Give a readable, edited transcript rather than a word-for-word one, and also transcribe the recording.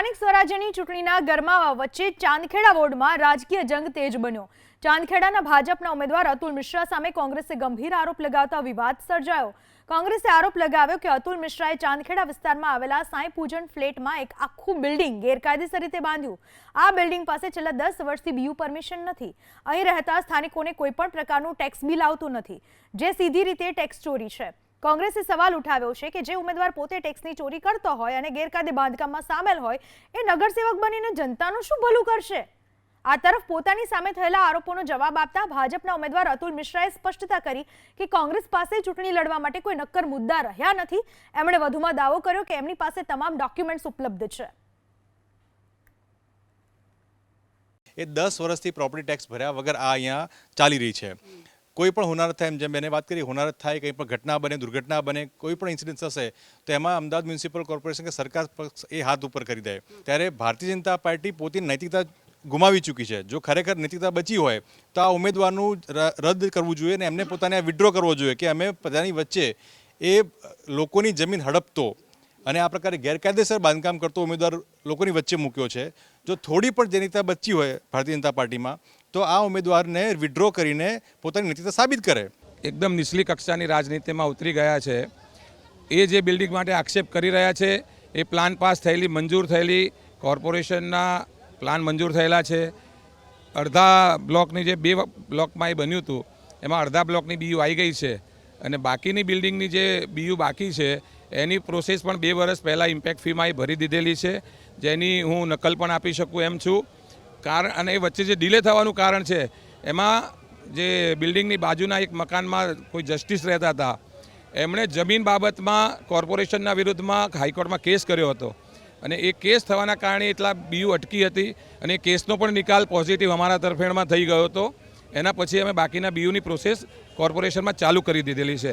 સ્થાનિક સ્વરાજ્યની ચૂંટણીના ગરમાવા વચ્ચે ચાંદખેડા વોર્ડમાં રાજકીય જંગ તેજ બન્યો। ચાંદખેડાના ભાજપના ઉમેદવાર અતુલ મિશ્રા સામે કોંગ્રેસે ગંભીર આરોપ લગાવતા વિવાદ સર્જાયો। કોંગ્રેસે આરોપ લગાવ્યો કે અતુલ મિશ્રાએ ચાંદખેડા વિસ્તારમાં આવેલા સાંઈ પૂજન ફ્લેટમાં એક આખું બિલ્ડિંગ ગેરકાયદેસર રીતે બાંધ્યું। આ બિલ્ડિંગ પાસે છેલ્લા 10 વર્ષથી બીયુ પરમિશન નથી। અહીં રહેતા સ્થાનિકોને કોઈ પણ પ્રકારનું ટેક્સ બિલ આવતું નથી, જે સીધી રીતે ટેક્સ ચોરી છે। કોંગ્રેસે સવાલ ઉઠાવ્યો છે કે જે ઉમેદવાર પોતે ટેક્સની ચોરી કરતો હોય અને ગેરકાયદે બાંધકામમાં સામેલ હોય એ નગરસેવક બનીને જનતાનું શું ભલું કરશે। આ તરફ પોતાની સામે થયેલા આરોપોનો જવાબ આપતા ભાજપના ઉમેદવાર અતુલ મિશ્રાએ સ્પષ્ટતા કરી કે કોંગ્રેસ પાસે ચૂંટણી લડવા માટે કોઈ નક્કર મુદ્દા રહ્યા નથી। એમણે વધુમાં દાવો કર્યો કે એમની પાસે તમામ ડોક્યુમેન્ટ્સ ઉપલબ્ધ છે। એ 10 વર્ષથી પ્રોપર્ટી ટેક્સ ભર્યા વગર આ અહીંયા ચાલી રહી છે। કોઈ પણ હોનારત થાય, જેમ મેં વાત કરી, હોનારત થાય, કંઈ પણ ઘટના બને, દુર્ઘટના બને, કોઈ પણ ઇન્સિડન્ટ થશે તો એમાં અમદાવાદ મ્યુનિસિપલ કોર્પોરેશન કે સરકાર પક્ષ એ હાથ ઉપર કરી દે। ત્યારે ભારતીય જનતા પાર્ટી પોતાની નૈતિકતા ગુમાવી ચૂકી છે। જો ખરેખર નૈતિકતા બચી હોય તો આ ઉમેદવારનું રદ કરવું જોઈએ અને એમને પોતાને વિડ્રો કરવો જોઈએ કે અમે બધાની વચ્ચે એ લોકોની જમીન હડપતો અને આ પ્રકારે ગેરકાયદેસર બાંધકામ કરતો ઉમેદવાર લોકોની વચ્ચે મૂક્યો છે। જો થોડી પણ નૈતિકતા બચી હોય ભારતીય જનતા પાર્ટીમાં તો આ ઉમેદવારને વિડ્રો કરીને પોતાની નૈતિકતા સાબિત કરે। એકદમ નીચલી કક્ષાની રાજનીતિમાં ઉતરી ગયા છે। એ જે બિલ્ડિંગ માટે આક્ષેપ કરી રહ્યા છે એ પ્લાન પાસ થયેલી, મંજૂર થયેલી, કોર્પોરેશનના પ્લાન મંજૂર થયેલા છે। અડધા બ્લોકની જે 2 બ્લોકમાં એ બન્યું હતું એમાં અડધા બ્લોકની બીયુ આવી ગઈ છે અને બાકીની બિલ્ડિંગની જે બીયુ બાકી છે એની પ્રોસેસ પણ 2 વર્ષ પહેલાં ઇમ્પેક્ટ ફીમાં ભરી દીધેલી છે, જેની હું નકલ પણ આપી શકું એમ છું। કારણ અને એ વચ્ચે જે ડિલે થવાનું કારણ છે એમાં જે બિલ્ડિંગની બાજુના એક મકાનમાં કોઈ જસ્ટિસ રહેતા હતા, એમણે જમીન બાબતમાં કોર્પોરેશનના વિરુદ્ધમાં હાઈકોર્ટમાં કેસ કર્યો હતો અને એ કેસ થવાના કારણે એટલા બીયુ અટકી હતી અને એ કેસનો પણ નિકાલ પોઝિટિવ અમારા તરફેણમાં થઈ ગયો હતો। એના પછી અમે બાકીના બીયુની પ્રોસેસ કોર્પોરેશનમાં ચાલુ કરી દીધેલી છે।